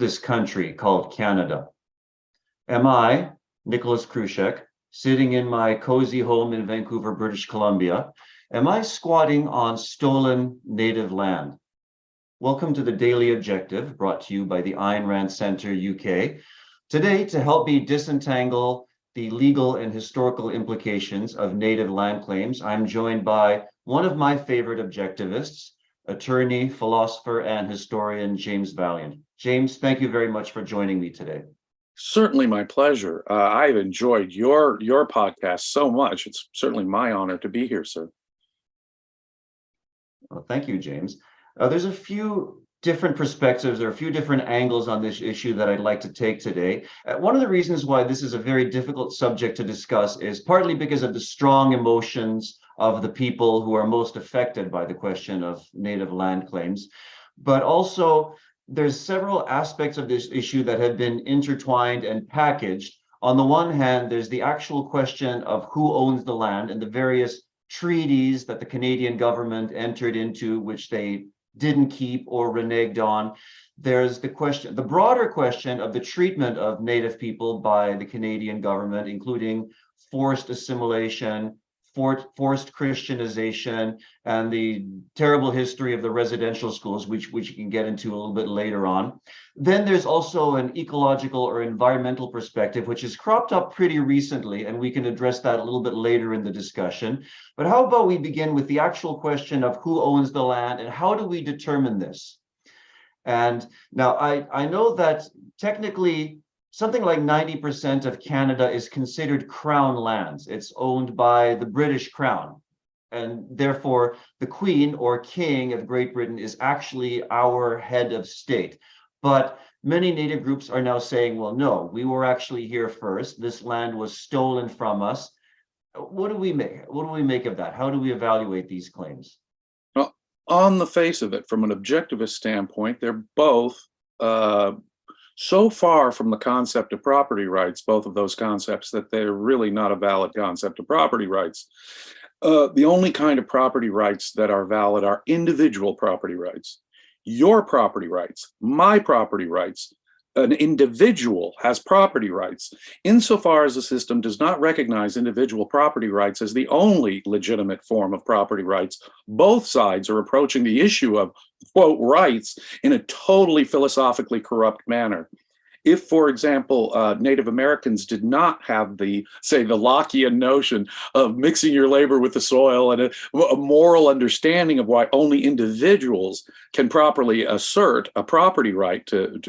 this country called Canada? Am I, Nicolas Krusek, sitting in my cozy home in Vancouver, British Columbia, am I squatting on stolen native land? Welcome to the Daily Objective, brought to you by the Ayn Rand Centre UK. Today, to help me disentangle the legal and historical implications of native land claims, I'm joined by one of my favorite objectivists, attorney, philosopher, and historian James Valliant. James, thank you very much for joining me today. Certainly my pleasure. I've enjoyed your podcast so much. It's certainly my honor to be here, sir. Well, thank you, James. There's a few different perspectives, there are a few different angles on this issue that I'd like to take today. One of the reasons why this is a very difficult subject to discuss is partly because of the strong emotions of the people who are most affected by the question of native land claims, but also there's several aspects of this issue that have been intertwined and packaged. On the one hand, there's the actual question of who owns the land and the various treaties that the Canadian government entered into, which they didn't keep or reneged on. There's the question, the broader question of the treatment of Native people by the Canadian government, including forced assimilation, forced Christianization, and the terrible history of the residential schools, which you can get into a little bit later on. Then there's also an ecological or environmental perspective, which has cropped up pretty recently, and we can address that a little bit later in the discussion. But how about we begin with the actual question of who owns the land and how do we determine this? And now I know that technically something like 90% of Canada is considered crown lands. It's owned by the British Crown. And therefore, the Queen or King of Great Britain is actually our head of state. But many Native groups are now saying, well, no, we were actually here first. This land was stolen from us. What do we make? What do we make of that? How do we evaluate these claims? Well, on the face of it, from an objectivist standpoint, they're both so far from the concept of property rights, both of those concepts, that they're really not a valid concept of property rights. The only kind of property rights that are valid are individual property rights. Your property rights, my property rights. An individual has property rights. Insofar as the system does not recognize individual property rights as the only legitimate form of property rights, both sides are approaching the issue of, quote, rights in a totally philosophically corrupt manner. If, for example, Native Americans did not have the, say, the Lockean notion of mixing your labor with the soil and a moral understanding of why only individuals can properly assert a property right to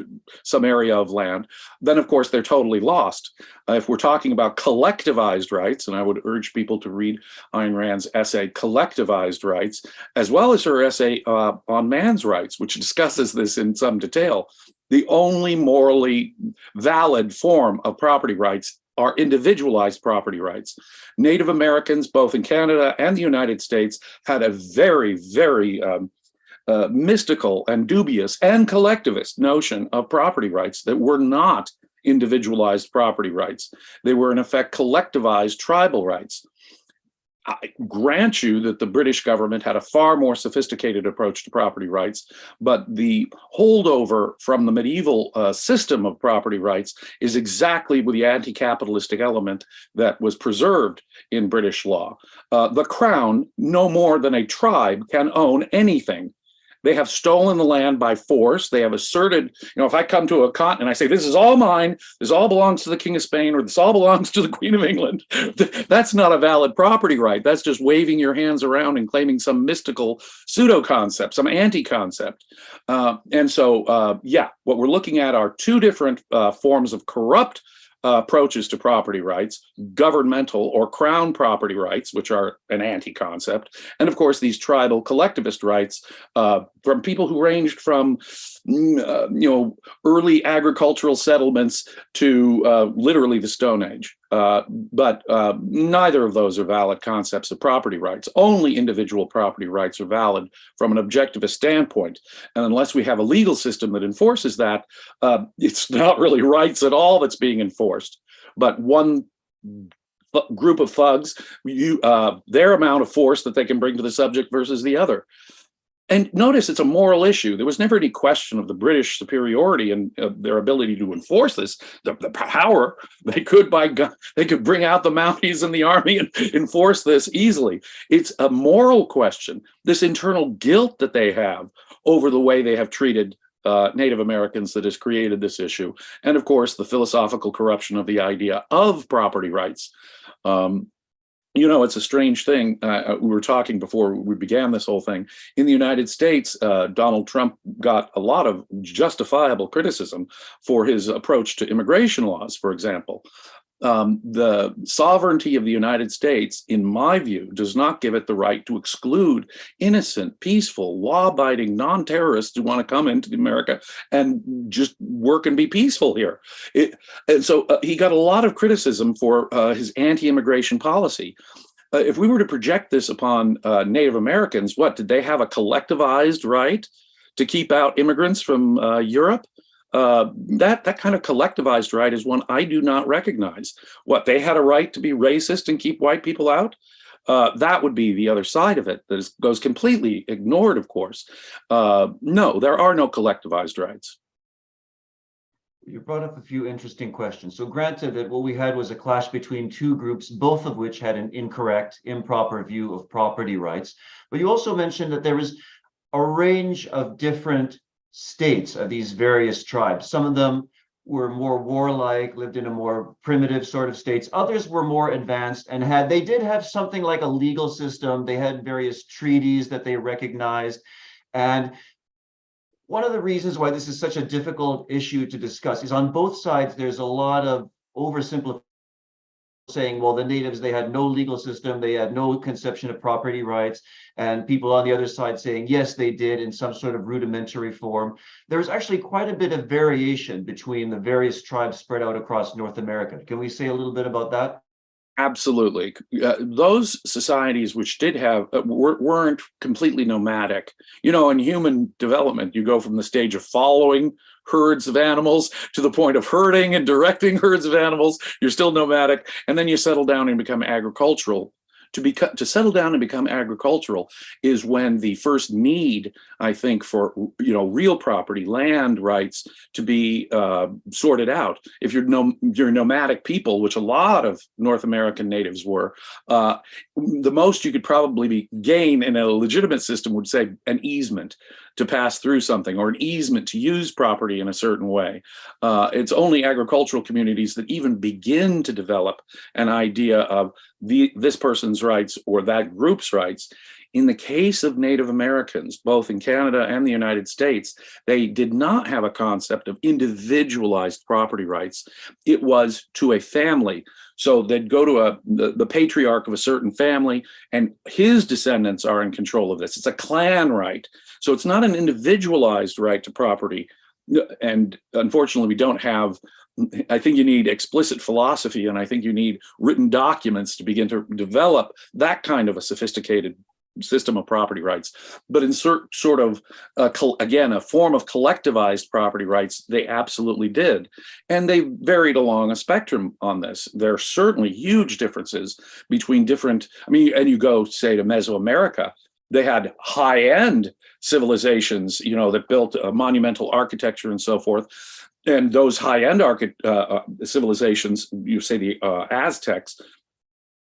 some area of land, then of course they're totally lost. If we're talking about collectivized rights, and I would urge people to read Ayn Rand's essay, Collectivized Rights, as well as her essay on man's rights, which discusses this in some detail, the only morally valid form of property rights are individualized property rights. Native Americans, both in Canada and the United States, had a very, very mystical and dubious and collectivist notion of property rights that were not individualized property rights. They were, in effect, collectivized tribal rights. I grant you that the British government had a far more sophisticated approach to property rights, but the holdover from the medieval system of property rights is exactly with the anti-capitalistic element that was preserved in British law. The Crown, no more than a tribe, can own anything. They have stolen the land by force. They have asserted, if I come to a continent and I say, this is all mine, this all belongs to the King of Spain, or this all belongs to the Queen of England, that's not a valid property right. That's just waving your hands around and claiming some mystical pseudo-concept, some anti-concept. What we're looking at are two different forms of corrupt approaches to property rights: governmental or crown property rights, which are an anti-concept, and of course these tribal collectivist rights from people who ranged from early agricultural settlements to literally the Stone Age. But neither of those are valid concepts of property rights. Only individual property rights are valid from an objectivist standpoint. And unless we have a legal system that enforces that, it's not really rights at all that's being enforced. But one group of thugs, their amount of force that they can bring to the subject versus the other. And notice it's a moral issue. There was never any question of the British superiority and their ability to enforce this. The power they could by gun, they could bring out the Mounties and the army and enforce this easily. It's a moral question. This internal guilt that they have over the way they have treated Native Americans that has created this issue, and of course the philosophical corruption of the idea of property rights. You know, it's a strange thing. We were talking before we began this whole thing. In the United States, Donald Trump got a lot of justifiable criticism for his approach to immigration laws, for example. The sovereignty of the United States, in my view, does not give it the right to exclude innocent, peaceful, law-abiding, non-terrorists who want to come into America and just work and be peaceful here. And so he got a lot of criticism for his anti-immigration policy. If we were to project this upon Native Americans, what, did they have a collectivized right to keep out immigrants from Europe? That kind of collectivized right is one I do not recognize. What, they had a right to be racist and keep white people out? That would be the other side of it that goes completely ignored, of course. No, there are no collectivized rights. You brought up a few interesting questions. So granted that what we had was a clash between two groups, both of which had an incorrect, improper view of property rights. But you also mentioned that there was a range of different states of these various tribes. Some of them were more warlike, lived in a more primitive sort of states. Others were more advanced and they did have something like a legal system. They had various treaties that they recognized. And one of the reasons why this is such a difficult issue to discuss is on both sides, there's a lot of oversimplification, saying, well, the natives, they had no legal system, they had no conception of property rights, and people on the other side saying, yes, they did in some sort of rudimentary form. There's actually quite a bit of variation between the various tribes spread out across North America. Can we say a little bit about that? Absolutely. Those societies which did have, weren't completely nomadic. You know, in human development, you go from the stage of following herds of animals to the point of herding and directing herds of animals. You're still nomadic, and then you settle down and become agricultural. To settle down and become agricultural is when the first need, I think, for real property, land rights, to be sorted out. If you're nomadic people, which a lot of North American natives were, the most you could probably gain in a legitimate system would say an easement to pass through something, or an easement to use property in a certain way. It's only agricultural communities that even begin to develop an idea of this person's rights or that group's rights. In the case of Native Americans, both in Canada and the United States, they did not have a concept of individualized property rights. It was to a family. So they'd go to the patriarch of a certain family, and his descendants are in control of this. It's a clan right. So it's not an individualized right to property. And unfortunately, we don't have, I think you need explicit philosophy, and I think you need written documents to begin to develop that kind of a sophisticated system of property rights. But in sort of, again, a form of collectivized property rights, they absolutely did. And they varied along a spectrum on this. There are certainly huge differences between different, and you go, say, to Mesoamerica, they had high-end civilizations, that built monumental architecture and so forth. And those high-end civilizations, you say the Aztecs,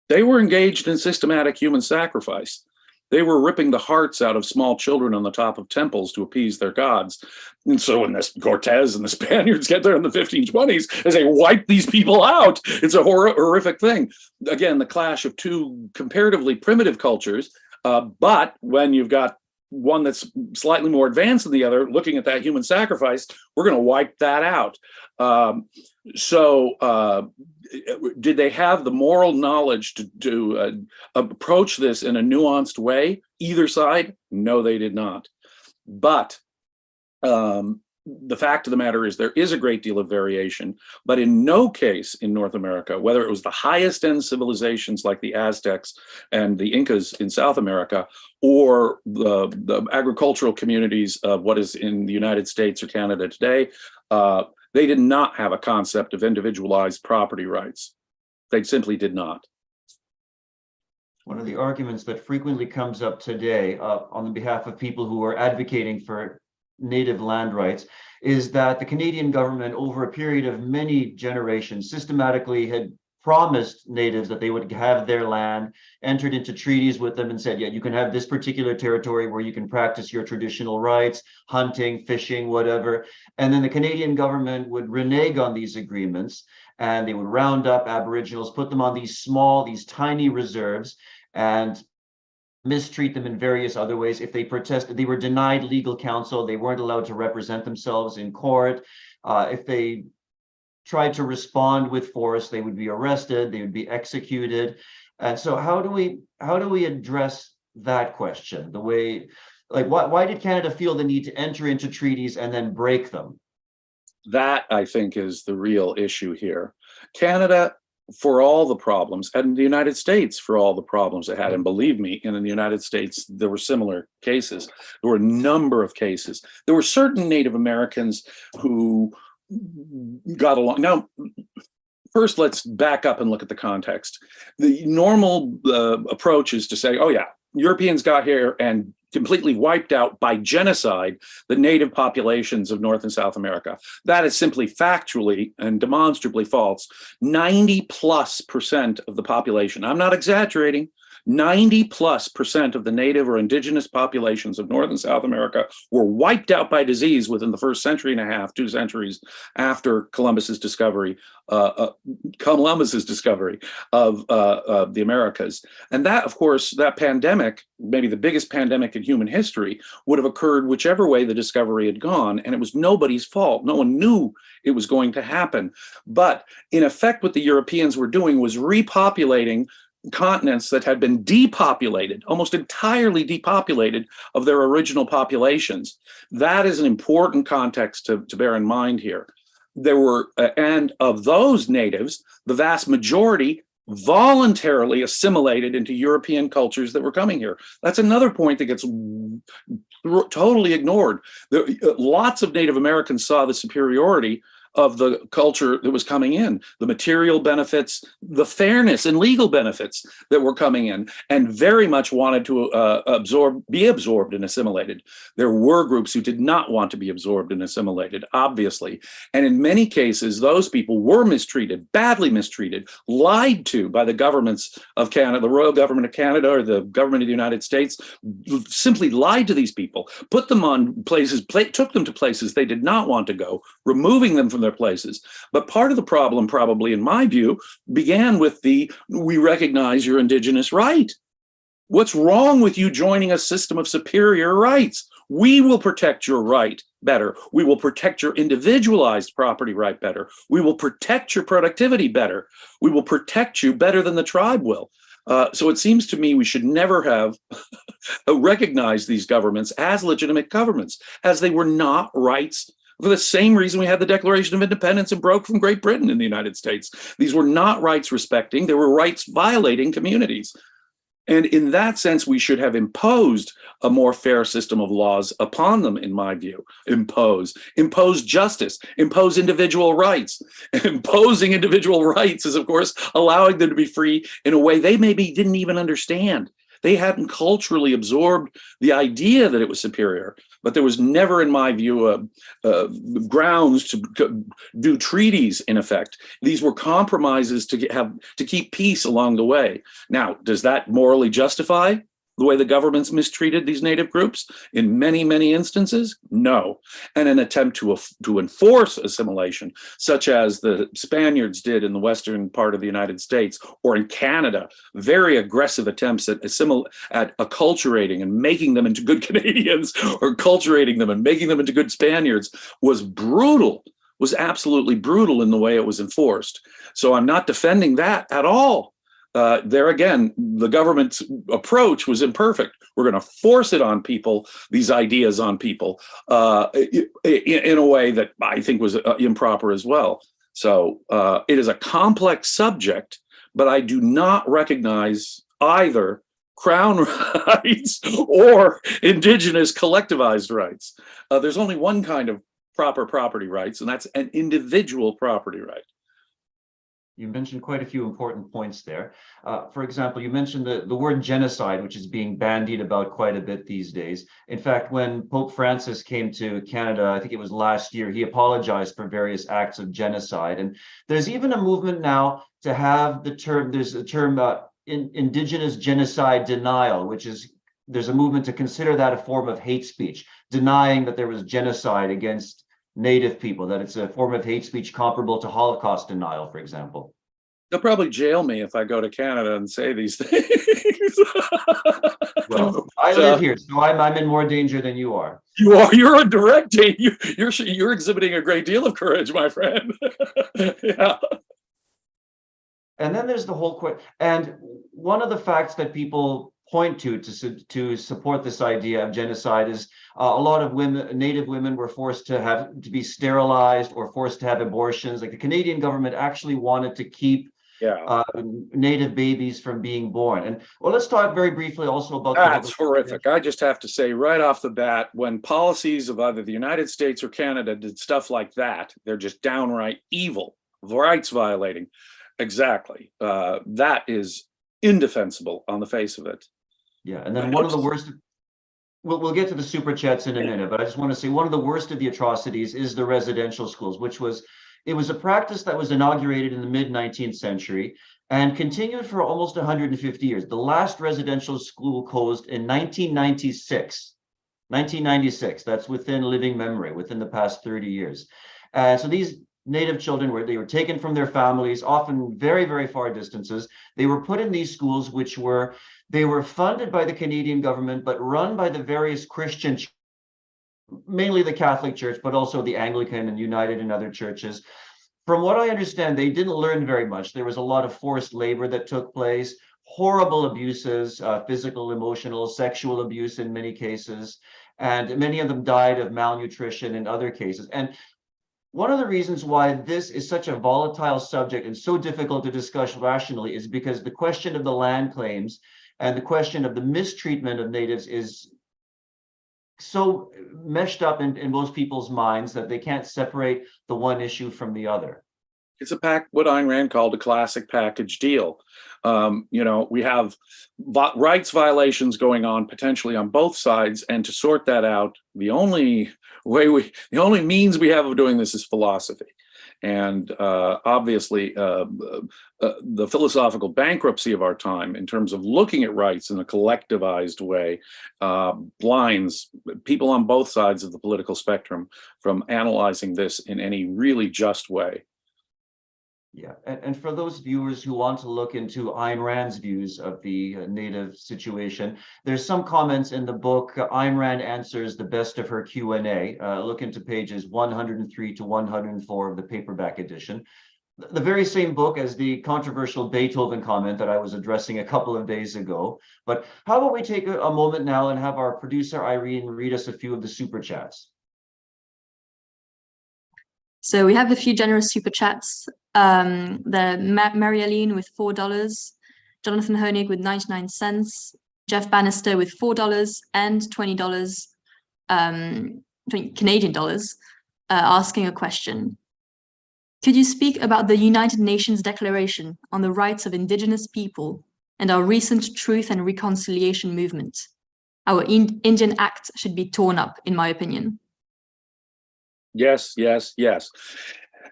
they were engaged in systematic human sacrifice. They were ripping the hearts out of small children on the top of temples to appease their gods. And so when this Cortez and the Spaniards get there in the 1520s, as they wipe these people out, it's a horrific thing. Again, the clash of two comparatively primitive cultures, but when you've got one that's slightly more advanced than the other, looking at that human sacrifice, we're going to wipe that out. Did they have the moral knowledge to approach this in a nuanced way? Either side? No, they did not. But the fact of the matter is there is a great deal of variation, but in no case in North America, whether it was the highest end civilizations like the Aztecs and the Incas in South America, or the agricultural communities of what is in the United States or Canada today, they did not have a concept of individualized property rights. They simply did not. One of the arguments that frequently comes up today on behalf of people who are advocating for native land rights is that the Canadian government, over a period of many generations, systematically had promised natives that they would have their land, entered into treaties with them, and said, yeah, you can have this particular territory where you can practice your traditional rights, hunting, fishing, whatever. And then the Canadian government would renege on these agreements, and they would round up Aboriginals, put them on these tiny reserves, and mistreat them in various other ways. If they protested, they were denied legal counsel. They weren't allowed to represent themselves in court. If they tried to respond with force, they would be arrested, they would be executed. And so how do we address that question? The way, like, why did Canada feel the need to enter into treaties and then break them? That, I think, is the real issue here. Canada, for all the problems, and the United States for all the problems it had, and believe me, in the United States, there were similar cases. There were a number of cases. There were certain Native Americans who got along. Now, first, let's back up and look at the context. The normal approach is to say, oh yeah, Europeans got here and completely wiped out by genocide the native populations of North and South America. That is simply factually and demonstrably false. 90+% of the population, I'm not exaggerating, 90+% of the native or indigenous populations of North and South America were wiped out by disease within the first century and a half, 2 centuries after Columbus's discovery of the Americas. And that, of course, that pandemic, maybe the biggest pandemic in human history, would have occurred whichever way the discovery had gone, and it was nobody's fault. No one knew it was going to happen. But in effect, what the Europeans were doing was repopulating continents that had been depopulated, almost entirely depopulated of their original populations. That is an important context to bear in mind here. There were, and of those natives, the vast majority voluntarily assimilated into European cultures that were coming here. That's another point that gets totally ignored. Lots of Native Americans saw the superiority of the culture that was coming in, the material benefits, the fairness and legal benefits that were coming in, and very much wanted to be absorbed and assimilated. There were groups who did not want to be absorbed and assimilated, obviously. And in many cases, those people were mistreated, badly mistreated, lied to by the governments of Canada, the Royal Government of Canada or the government of the United States, simply lied to these people, put them on places, took them to places they did not want to go, removing them from their places. But part of the problem, probably in my view, began with we recognize your indigenous right. What's wrong with you joining a system of superior rights? We will protect your right better. We will protect your individualized property right better. We will protect your productivity better. We will protect you better than the tribe will. So it seems to me we should never have recognized these governments as legitimate governments, as they were not rights. For the same reason we had the Declaration of Independence and broke from Great Britain in the United States. These were not rights respecting, they were rights violating communities. And in that sense, we should have imposed a more fair system of laws upon them, in my view. Impose justice, impose individual rights. Imposing individual rights is, of course, allowing them to be free in a way they maybe didn't even understand. They hadn't culturally absorbed the idea that it was superior, but there was never, in my view, grounds to do treaties. In effect, these were compromises to keep peace along the way. Now, does that morally justify the way the governments mistreated these native groups in many, many instances? No. And an attempt to enforce assimilation, such as the Spaniards did in the western part of the United States or in Canada, very aggressive attempts at acculturating and making them into good Canadians, or acculturating them and making them into good Spaniards, was brutal, was absolutely brutal in the way it was enforced. So I'm not defending that at all. There again, the government's approach was imperfect. We're going to force it on people, these ideas on people, in a way that I think was improper as well. So it is a complex subject, but I do not recognize either Crown rights or indigenous collectivized rights. There's only one kind of proper property rights, and that's an individual property right. You mentioned quite a few important points there. For example, you mentioned the word genocide, which is being bandied about quite a bit these days. In fact, when Pope Francis came to Canada, I think it was last year, he apologized for various acts of genocide. And there's even a movement now to have the term, there's a term indigenous genocide denial, which is, there's a movement to consider that a form of hate speech, denying that there was genocide against Native people, that it's a form of hate speech comparable to Holocaust denial, for example. They'll probably jail me if I go to Canada and say these things. Well, I live here, so I'm in more danger than you are. You are. You're a direct danger. You're exhibiting a great deal of courage, my friend. Yeah. And then there's the whole and one of the facts that people point to support this idea of genocide is a lot of women, Native women, were forced to be sterilized or forced to have abortions. Like the Canadian government actually wanted to keep Native babies from being born. And well, let's talk very briefly also about that's horrific. I just have to say right off the bat, when policies of either the United States or Canada did stuff like that, they're just downright evil, rights violating. Exactly. That is indefensible on the face of it. Yeah, and then one of the worst, we'll get to the super chats in a minute, but I just want to say one of the worst of the atrocities is the residential schools, it was a practice that was inaugurated in the mid-19th century and continued for almost 150 years. The last residential school closed in 1996. 1996, that's within living memory, within the past 30 years. So these Native children they were taken from their families, often very, very far distances. They were put in these schools, they were funded by the Canadian government, but run by the various Christian, mainly the Catholic Church, but also the Anglican and United and other churches. From what I understand, they didn't learn very much. There was a lot of forced labor that took place, horrible abuses, physical, emotional, sexual abuse in many cases, and many of them died of malnutrition in other cases. And one of the reasons why this is such a volatile subject and so difficult to discuss rationally is because the question of the land claims and the question of the mistreatment of natives is so meshed up in most people's minds that they can't separate the one issue from the other. It's what Ayn Rand called a classic package deal. We have rights violations going on potentially on both sides, and to sort that out, the only means we have of doing this is philosophy. And obviously, the philosophical bankruptcy of our time in terms of looking at rights in a collectivized way blinds people on both sides of the political spectrum from analyzing this in any really just way. Yeah, and for those viewers who want to look into Ayn Rand's views of the Native situation, there's some comments in the book. Ayn Rand answers the best of her Q&A. Look into pages 103 to 104 of the paperback edition. The very same book as the controversial Beethoven comment that I was addressing a couple of days ago. But how about we take a moment now and have our producer Irene read us a few of the super chats. So we have a few generous super chats. Mary Aline with $4, Jonathan Honig with 99 cents, Jeff Bannister with $4 and $20, 20 Canadian dollars, asking a question. Could you speak about the United Nations Declaration on the Rights of Indigenous People and our recent Truth and Reconciliation movement? Our Indian Act should be torn up, in my opinion. Yes, yes, yes.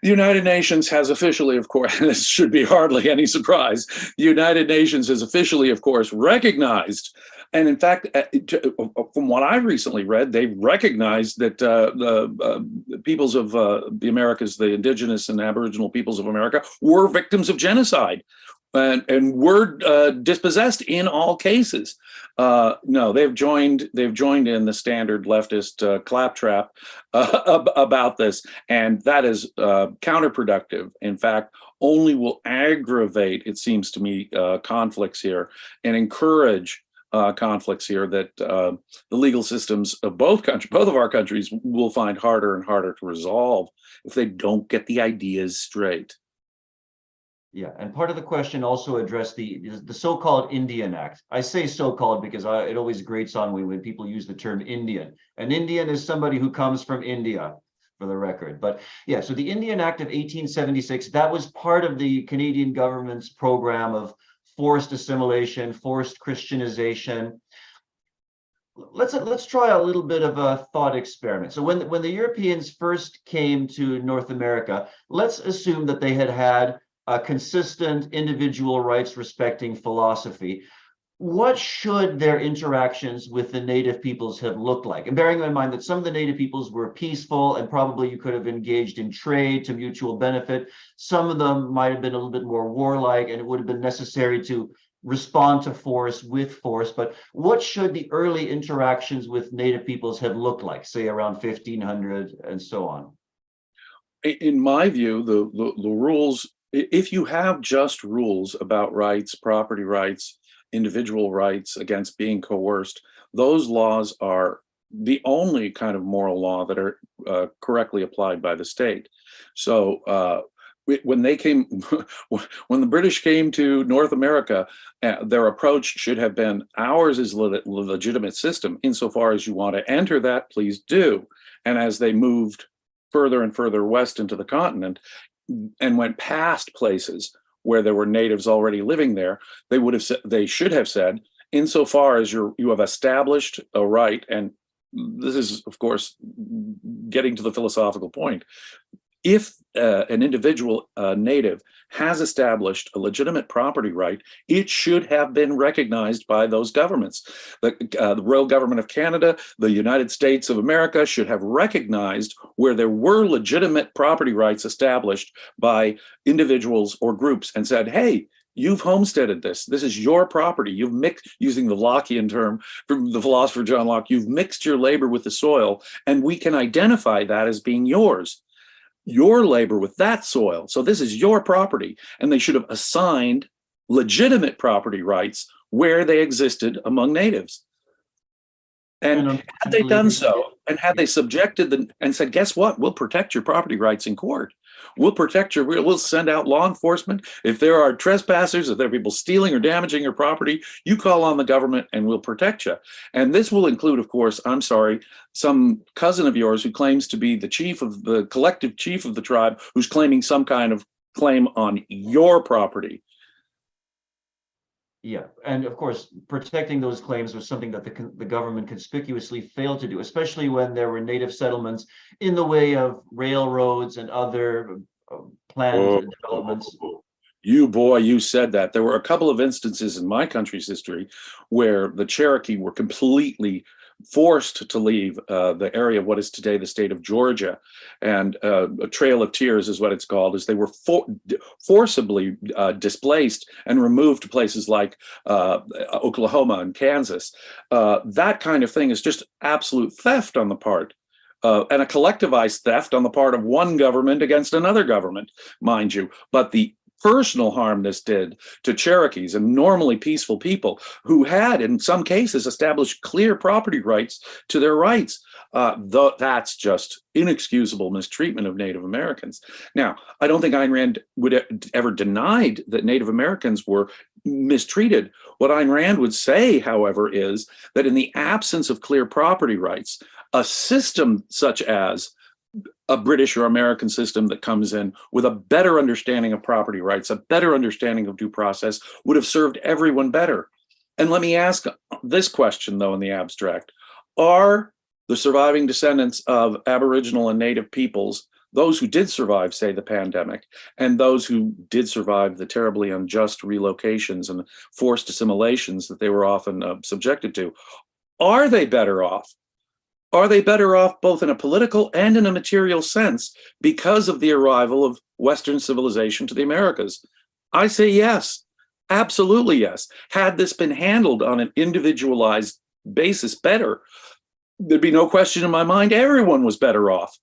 The United Nations has officially, of course, this should be hardly any surprise, the United Nations has officially, of course, recognized, and in fact, from what I recently read, they recognized that the peoples of the Americas, the indigenous and aboriginal peoples of America, were victims of genocide. And were dispossessed in all cases. No, they've joined in the standard leftist claptrap about this, and that is counterproductive. In fact, only will aggravate, it seems to me, conflicts here and encourage conflicts here that the legal systems of both of our countries will find harder and harder to resolve if they don't get the ideas straight. Yeah, and part of the question also addressed the so-called Indian Act. I say so-called because it always grates on me when people use the term Indian. An Indian is somebody who comes from India. for the record. But yeah, so the Indian Act of 1876, that was part of the Canadian government's program of forced assimilation, forced Christianization. Let's try a little bit of a thought experiment. So when the Europeans first came to North America, let's assume that they had a consistent individual rights respecting philosophy. What should their interactions with the native peoples have looked like? And bearing in mind that some of the native peoples were peaceful and probably you could have engaged in trade to mutual benefit. Some of them might have been a little bit more warlike and it would have been necessary to respond to force with force. But what should the early interactions with native peoples have looked like, say around 1500 and so on? In my view, the rules, if you have just rules about rights, property rights, individual rights against being coerced, those laws are the only kind of moral law that are correctly applied by the state. So when they came, when the British came to North America, their approach should have been, ours is a legitimate system. Insofar as you want to enter that, please do. And as they moved further and further west into the continent and went past places where there were natives already living there, they should have said, insofar as you have established a right, and this is, of course, getting to the philosophical point, if an individual native has established a legitimate property right, it should have been recognized by those governments. The Royal Government of Canada, the United States of America should have recognized where there were legitimate property rights established by individuals or groups and said, hey, you've homesteaded this. This is your property. You've mixed, using the Lockean term from the philosopher John Locke, you've mixed your labor with the soil, and we can identify that as being yours. Your labor with that soil. So this is your property. And they should have assigned legitimate property rights where they existed among natives. And had they done so, and had they subjected them and said, guess what? We'll protect your property rights in court. We'll send out law enforcement. If there are trespassers, if there are people stealing or damaging your property, you call on the government and we'll protect you. And this will include, of course, I'm sorry, some cousin of yours who claims to be the chief of the collective chief of the tribe, who's claiming some kind of claim on your property. Yeah, and of course, protecting those claims was something that the government conspicuously failed to do, especially when there were native settlements in the way of railroads and other planned developments. You said that. There were a couple of instances in my country's history where the Cherokee were completely forced to leave the area of what is today the state of Georgia. And a Trail of Tears is what it's called, is they were forcibly displaced and removed to places like Oklahoma and Kansas. That kind of thing is just absolute theft on the part and a collectivized theft on the part of one government against another government, mind you. But the personal harm this did to Cherokees and normally peaceful people who had, in some cases, established clear property rights to their rights. That's just inexcusable mistreatment of Native Americans. Now, I don't think Ayn Rand would ever denied that Native Americans were mistreated. What Ayn Rand would say, however, is that in the absence of clear property rights, a system such as a British or American system that comes in with a better understanding of property rights, a better understanding of due process, would have served everyone better. And let me ask this question, though, in the abstract. Are the surviving descendants of Aboriginal and Native peoples, those who did survive, say, the pandemic, and those who did survive the terribly unjust relocations and forced assimilations that they were often subjected to, are they better off? Are they better off both in a political and in a material sense because of the arrival of Western civilization to the Americas? I say yes, absolutely yes. Had this been handled on an individualized basis better, there'd be no question in my mind, everyone was better off.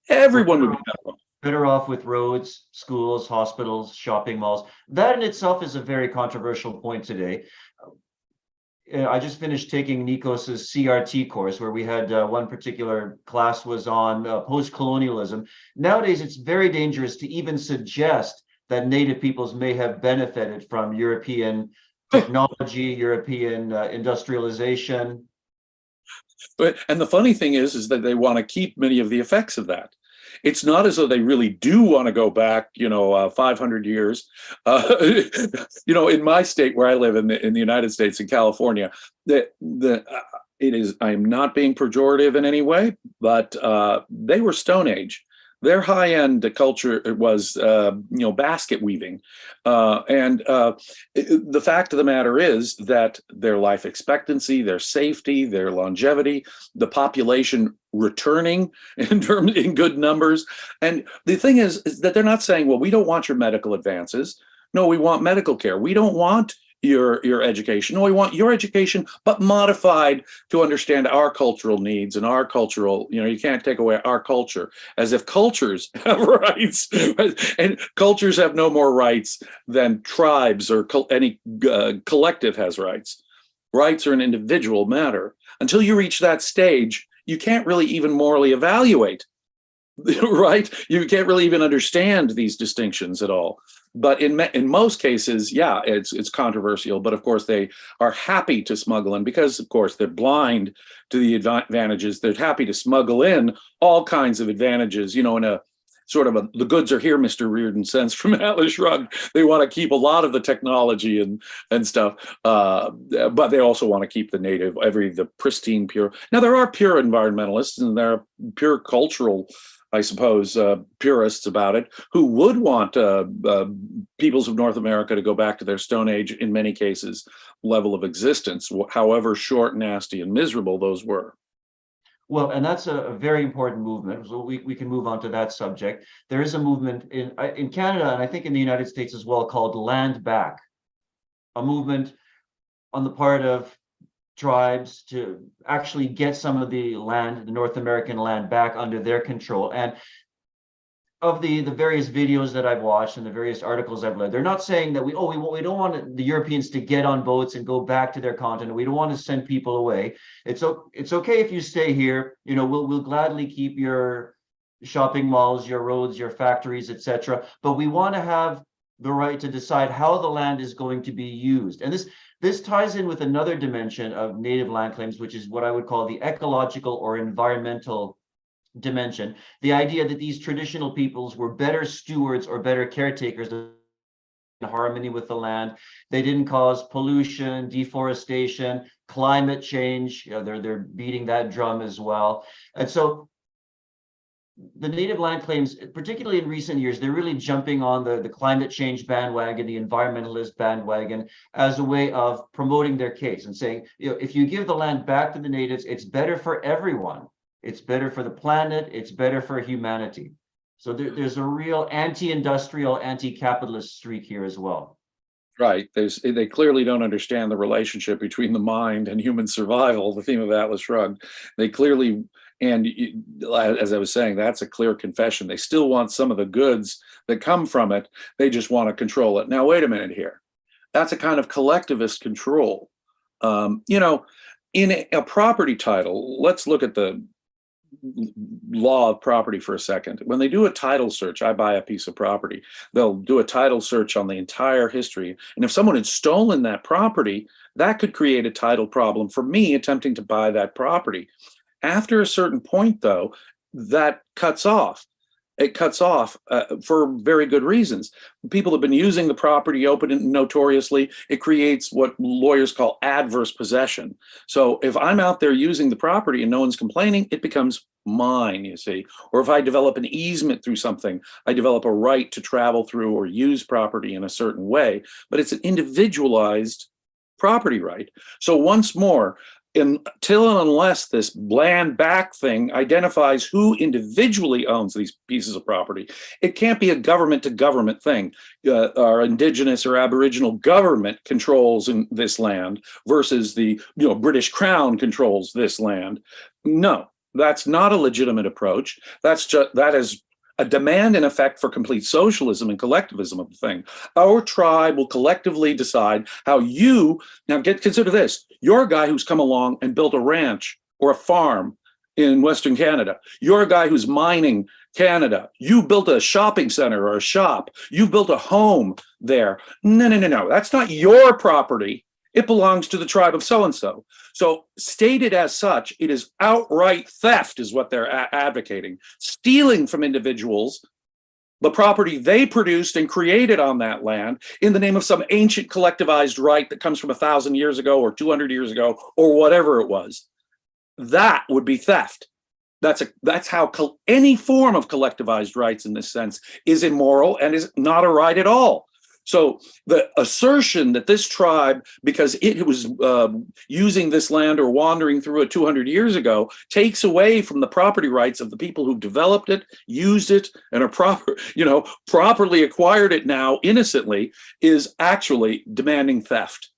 Everyone would be better off. Better off with roads, schools, hospitals, shopping malls. That in itself is a very controversial point today. I just finished taking Nikos's CRT course where we had one particular class was on post-colonialism. Nowadays, it's very dangerous to even suggest that Native peoples may have benefited from European technology, European industrialization. And the funny thing is that they want to keep many of the effects of that. It's not as though they really do want to go back, 500 years. In my state where I live in the United States, in California, I'm not being pejorative in any way, but they were Stone Age. Their high-end culture was, basket weaving. The fact of the matter is that their life expectancy, their safety, their longevity, the population returning in good numbers. And the thing is that they're not saying, well, we don't want your medical advances. No, we want medical care. We don't want your education. No, we want your education, but modified to understand our cultural needs and our cultural, you can't take away our culture, as if cultures have rights. And cultures have no more rights than tribes or any collective has rights. Rights are an individual matter. Until you reach that stage, you can't really even morally evaluate, right? You can't really even understand these distinctions at all. But in most cases, yeah, it's controversial. But of course, they are happy to smuggle in, because of course they're blind to the advantages. They're happy to smuggle in all kinds of advantages, in a sort of the goods are here, Mr. Reardon sense from Atlas Shrugged. They want to keep a lot of the technology and stuff, but they also want to keep the native, the pristine, pure. Now, there are pure environmentalists and there are pure cultural, I suppose, purists about it, who would want peoples of North America to go back to their Stone Age, in many cases, level of existence, however short, nasty, and miserable those were. Well, and that's a very important movement. So we can move on to that subject. There is a movement in Canada, and I think in the United States as well, called Land Back, a movement on the part of tribes to actually get some of the land, the North American land, back under their control. And of the various videos that I've watched and the various articles I've read, they're not saying that we don't want the Europeans to get on boats and go back to their continent. We don't want to send people away. It's okay if you stay here. We'll gladly keep your shopping malls, your roads, your factories, etc. But we want to have the right to decide how the land is going to be used. And this ties in with another dimension of native land claims, which is what I would call the ecological or environmental dimension. The idea that these traditional peoples were better stewards or better caretakers in harmony with the land. They didn't cause pollution, deforestation, climate change. They're beating that drum as well. And so the native land claims, particularly in recent years, they're really jumping on the climate change bandwagon, the environmentalist bandwagon, as a way of promoting their case and saying, if you give the land back to the natives, it's better for everyone. It's better for the planet. It's better for humanity. So there's a real anti-industrial, anti-capitalist streak here as well. Right. They clearly don't understand the relationship between the mind and human survival, the theme of Atlas Shrugged. They clearly, and as I was saying, that's a clear confession. They still want some of the goods that come from it. They just want to control it. Now, wait a minute here. That's a kind of collectivist control. In a property title, let's look at the law of property for a second. When they do a title search, I buy a piece of property, they'll do a title search on the entire history. And if someone had stolen that property, that could create a title problem for me attempting to buy that property. After a certain point, though, that cuts off. It cuts off for very good reasons. People have been using the property open and notoriously. It creates what lawyers call adverse possession. So if I'm out there using the property and no one's complaining, it becomes mine, you see. Or if I develop an easement through something, I develop a right to travel through or use property in a certain way, but it's an individualized property right. So once more, until and unless this land back thing identifies who individually owns these pieces of property, it can't be a government to government thing. Our indigenous or aboriginal government controls in this land versus the British Crown controls this land. No, that's not a legitimate approach. That is a demand in effect for complete socialism and collectivism of the thing. Our tribe will collectively decide how consider this, you're a guy who's come along and built a ranch or a farm in Western Canada. You're a guy who's mining Canada. You built a shopping center or a shop. You built a home there. No. That's not your property. It belongs to the tribe of so-and-so. So stated as such, it is outright theft is what they're advocating. Stealing from individuals the property they produced and created on that land in the name of some ancient collectivized right that comes from 1,000 years ago or 200 years ago or whatever it was. That would be theft. That's how any form of collectivized rights in this sense is immoral and is not a right at all. So the assertion that this tribe, because it was using this land or wandering through it 200 years ago, takes away from the property rights of the people who developed it, used it, and are properly acquired it now innocently, is actually demanding theft.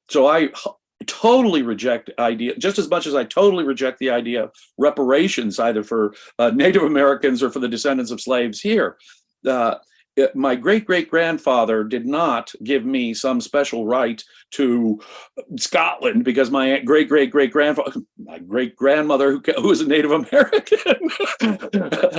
So I totally reject the idea, just as much as I totally reject the idea of reparations, either for Native Americans or for the descendants of slaves here. My great-great-grandfather did not give me some special right to Scotland because my great-great-great-grandfather, my great-grandmother, who was a Native American,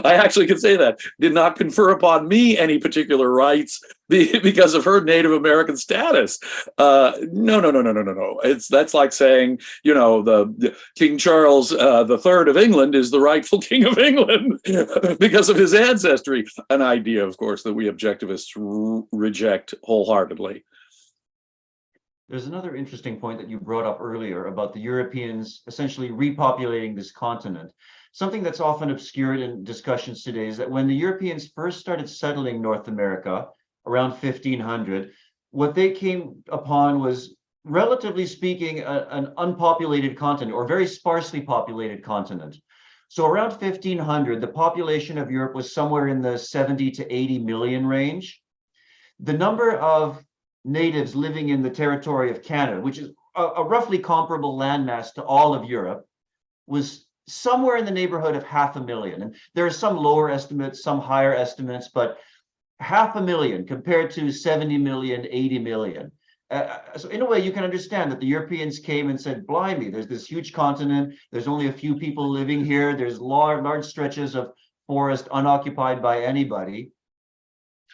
I actually can say that, did not confer upon me any particular rights because of her Native American status. No. That's like saying, the King Charles III of England is the rightful king of England because of his ancestry. An idea, of course, that we objectivists reject wholeheartedly. There's another interesting point that you brought up earlier about the Europeans essentially repopulating this continent. Something that's often obscured in discussions today is that when the Europeans first started settling North America around 1500, what they came upon was, relatively speaking, an unpopulated continent, or very sparsely populated continent. So around 1500, the population of Europe was somewhere in the 70 to 80 million range. The number of natives living in the territory of Canada, which is a roughly comparable landmass to all of Europe, was somewhere in the neighborhood of 500,000. And there are some lower estimates, some higher estimates, but 500,000 compared to 70 million, 80 million. So in a way, you can understand that the Europeans came and said, blimey, there's this huge continent, there's only a few people living here, there's large stretches of forest unoccupied by anybody.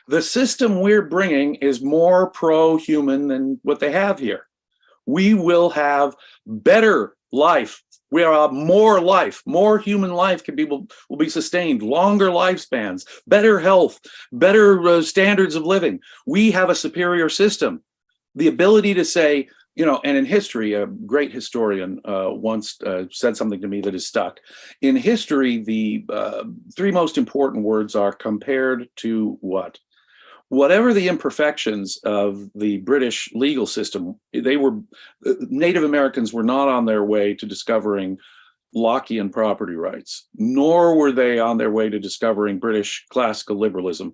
The system we're bringing is more pro-human than what they have here. We will have better life. We are more life, more human life will be sustained, longer lifespans, better health, better standards of living. We have a superior system. The ability to say, and in history, a great historian once said something to me that is stuck. In history, the three most important words are compared to what? Whatever the imperfections of the British legal system, Native Americans were not on their way to discovering Lockean property rights, nor were they on their way to discovering British classical liberalism,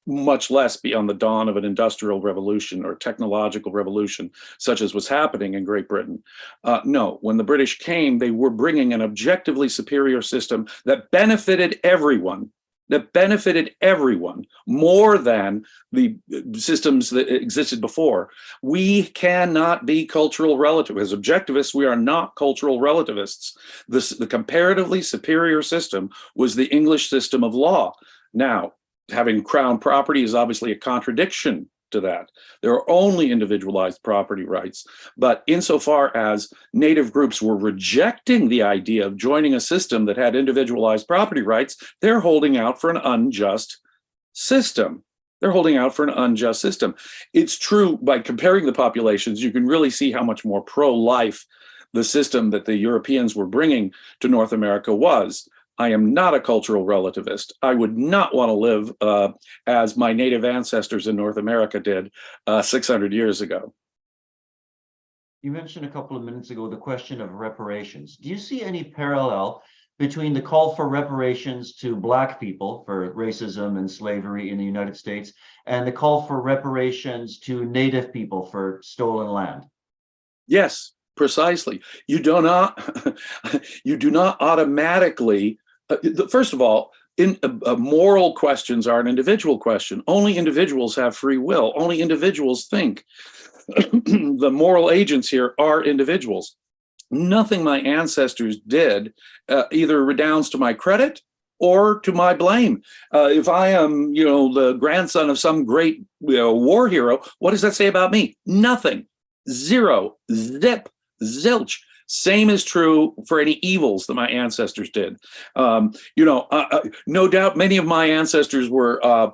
much less beyond the dawn of an industrial revolution or technological revolution, such as was happening in Great Britain. No, when the British came, they were bringing an objectively superior system that benefited everyone more than the systems that existed before. We cannot be cultural relativists. As objectivists, we are not cultural relativists. The comparatively superior system was the English system of law. Now, having crown property is obviously a contradiction to that. There are only individualized property rights. But insofar as Native groups were rejecting the idea of joining a system that had individualized property rights, they're holding out for an unjust system. It's true, by comparing the populations, you can really see how much more pro-life the system that the Europeans were bringing to North America was. I am not a cultural relativist. I would not want to live as my native ancestors in North America did 600 years ago. You mentioned a couple of minutes ago the question of reparations. Do you see any parallel between the call for reparations to Black people for racism and slavery in the United States and the call for reparations to Native people for stolen land? Yes, precisely. You do not automatically. First of all, moral questions are an individual question. Only individuals have free will. Only individuals think. The moral agents here are individuals. Nothing my ancestors did either redounds to my credit or to my blame. If I am, the grandson of some great war hero, what does that say about me? Nothing. Zero, zip, zilch. Same is true for any evils that my ancestors did. No doubt many of my ancestors were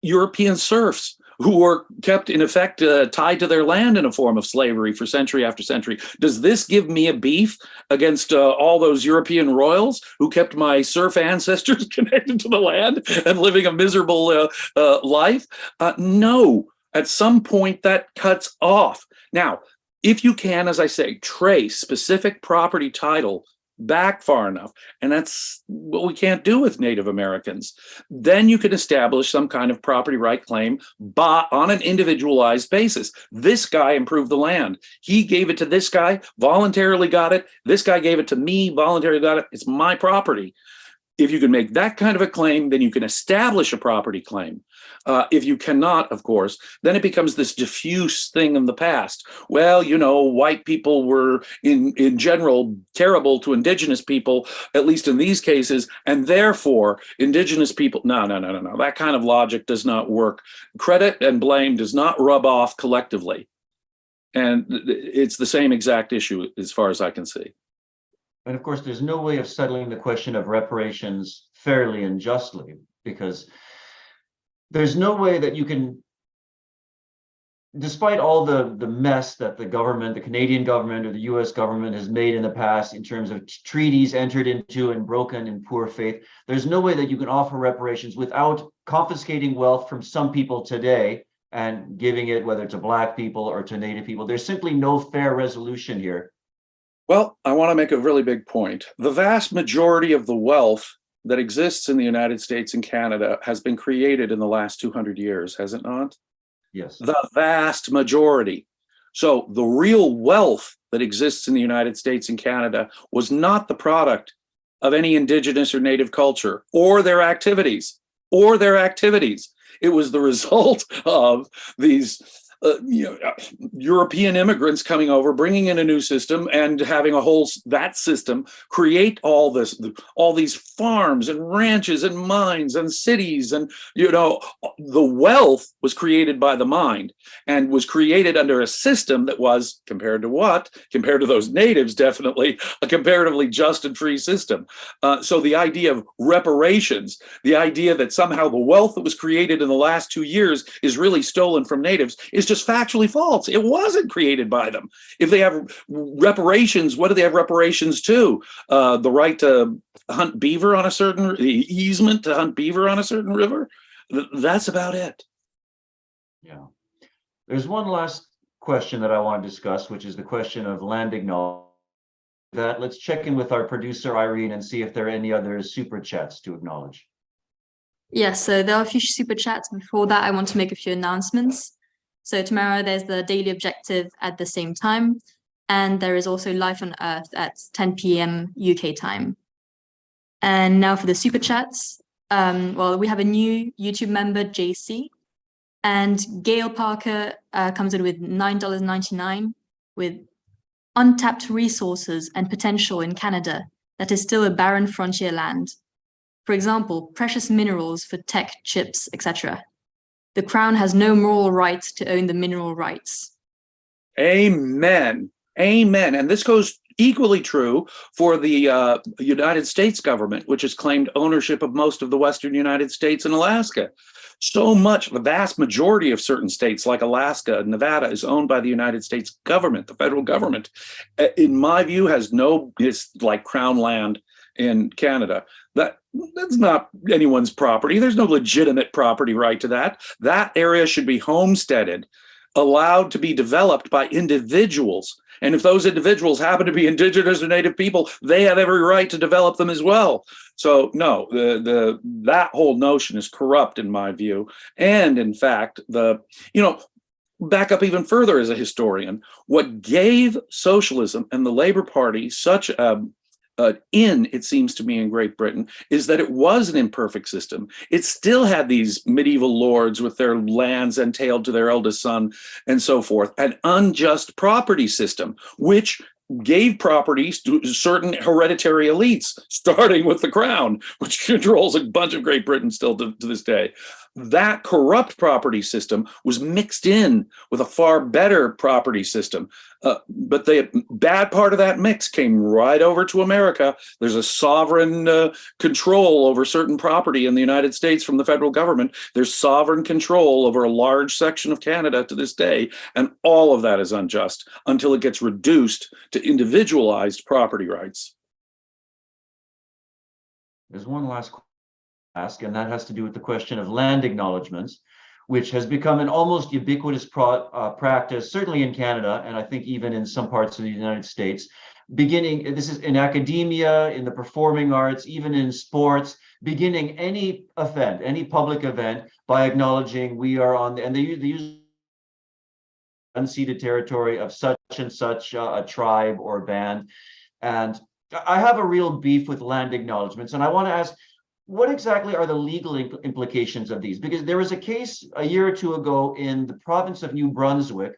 European serfs who were kept, in effect, tied to their land in a form of slavery for century after century. Does this give me a beef against all those European royals who kept my serf ancestors connected to the land and living a miserable life? No. At some point, that cuts off. Now, if you can, as I say, trace specific property title back far enough, and that's what we can't do with Native Americans, then you can establish some kind of property right claim on an individualized basis. This guy improved the land. He gave it to this guy, voluntarily got it. This guy gave it to me, voluntarily got it. It's my property. If you can make that kind of a claim, then you can establish a property claim. If you cannot, of course, then it becomes this diffuse thing in the past. Well, white people were in general terrible to indigenous people, at least in these cases, and therefore indigenous people, no. That kind of logic does not work. Credit and blame does not rub off collectively. And it's the same exact issue as far as I can see. And of course, there's no way of settling the question of reparations fairly and justly, because there's no way that you can, despite all the mess that the government, the Canadian government or the US government has made in the past in terms of treaties entered into and broken in poor faith, there's no way that you can offer reparations without confiscating wealth from some people today and giving it, whether to Black people or to Native people. There's simply no fair resolution here. Well, I want to make a really big point. The vast majority of the wealth that exists in the United States and Canada has been created in the last 200 years, has it not? Yes. The vast majority. So the real wealth that exists in the United States and Canada was not the product of any indigenous or native culture or their activities. It was the result of these European immigrants coming over, bringing in a new system and having that system create all these farms and ranches and mines and cities. And, the wealth was created by the mind and was created under a system that was, compared to those natives, definitely a comparatively just and free system. So the idea of reparations, the idea that somehow the wealth that was created in the last 2 years is really stolen from natives is just factually false. It wasn't created by them. If they have reparations, what do they have reparations to? The right to hunt beaver on the easement to hunt beaver on a certain river? That's about it. Yeah. There's one last question that I want to discuss, which is the question of land acknowledgement. Let's check in with our producer, Irene, and see if there are any other super chats to acknowledge. Yes, so there are a few super chats. Before that, I want to make a few announcements. So tomorrow there's the daily objective at the same time, and there is also Life on Earth at 10 p.m. UK time. And now for the super chats. We have a new YouTube member, JC, and Gail Parker comes in with $9.99 with untapped resources and potential in Canada that is still a barren frontier land. For example, precious minerals for tech, chips, etc. The Crown has no moral right to own the mineral rights. Amen. Amen. And this goes equally true for the United States government, which has claimed ownership of most of the Western United States and Alaska. So much, the vast majority of certain states like Alaska and Nevada is owned by the United States government, the federal government. In my view, it's like Crown land in Canada. That's not anyone's property. There's no legitimate property right to that. That area should be homesteaded, allowed to be developed by individuals. And if those individuals happen to be indigenous or native people, they have every right to develop them as well. So no, that whole notion is corrupt in my view. And in fact, back up even further as a historian, what gave socialism and the Labour Party such it seems to me, in Great Britain, is that it was an imperfect system. It still had these medieval lords with their lands entailed to their eldest son and so forth, an unjust property system, which gave properties to certain hereditary elites, starting with the Crown, which controls a bunch of Great Britain still to this day. that corrupt property system was mixed in with a far better property system. But the bad part of that mix came right over to America. There's a sovereign control over certain property in the United States from the federal government. There's sovereign control over a large section of Canada to this day. And all of that is unjust until it gets reduced to individualized property rights. There's one last question to ask, and that has to do with the question of land acknowledgments, which has become an almost ubiquitous practice, certainly in Canada, and I think even in some parts of the United States. This is in academia, in the performing arts, even in sports, beginning any event, any public event, by acknowledging we are on, and they use unceded territory of such and such a tribe or band. And I have a real beef with land acknowledgments, and I want to ask, what exactly are the legal implications of these? Because there was a case a year or two ago in the province of New Brunswick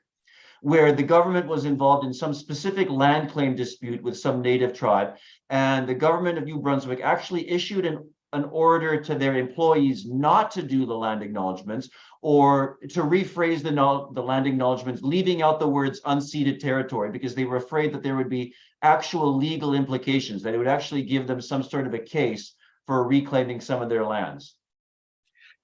where the government was involved in some specific land claim dispute with some native tribe, and the government of New Brunswick actually issued an order to their employees not to do the land acknowledgements, or to rephrase the land acknowledgements, leaving out the words unceded territory, because they were afraid that there would be actual legal implications, that it would actually give them some sort of a case for reclaiming some of their lands.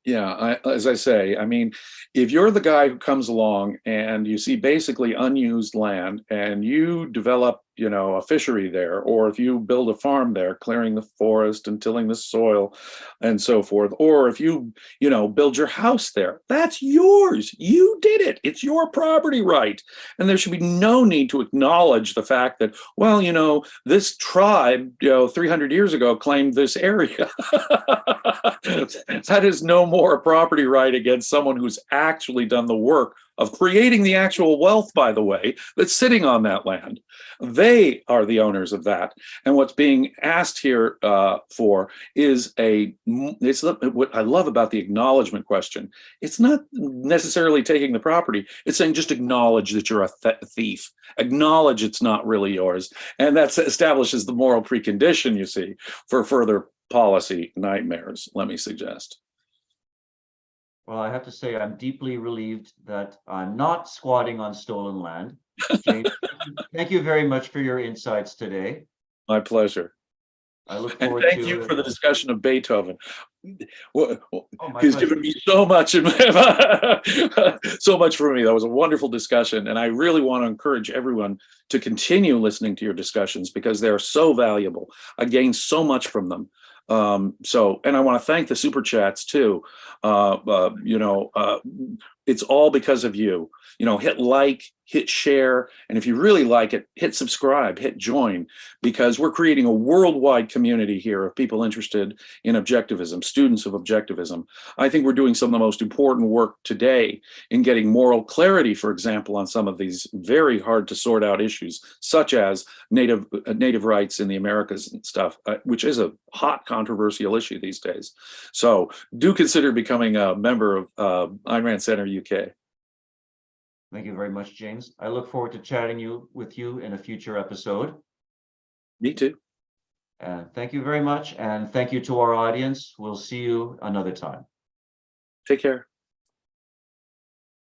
Yeah, as I say, I mean, if you're the guy who comes along and you see basically unused land and you develop, a fishery there, or if you build a farm there, clearing the forest and tilling the soil and so forth, or if you, build your house there, that's yours. You did it. It's your property right. And there should be no need to acknowledge the fact that, well, this tribe, 300 years ago claimed this area. That is no more a property right against someone who's actually done the work of creating the actual wealth, by the way, that's sitting on that land. They are the owners of that. And what's being asked here for is it's what I love about the acknowledgement question. It's not necessarily taking the property. It's saying just acknowledge that you're a thief. Acknowledge it's not really yours. And that establishes the moral precondition, you see, for further policy nightmares, let me suggest. Well, I have to say, I'm deeply relieved that I'm not squatting on stolen land. James, thank you very much for your insights today. My pleasure. I look forward and thank you for the discussion of Beethoven. He's given me so much, so much for me. That was a wonderful discussion, and I really want to encourage everyone to continue listening to your discussions because they're so valuable. I gained so much from them. And I want to thank the super chats too. It's all because of you. Hit like, hit share, and if you really like it, hit subscribe, hit join, because we're creating a worldwide community here of people interested in objectivism, students of objectivism. I think we're doing some of the most important work today in getting moral clarity, for example, on some of these very hard to sort out issues, such as native rights in the Americas and stuff, which is a hot controversial issue these days. So do consider becoming a member of Ayn Rand Center UK. Thank you very much, James. I look forward to chatting with you in a future episode. Me too. And thank you very much. And thank you to our audience. We'll see you another time. Take care.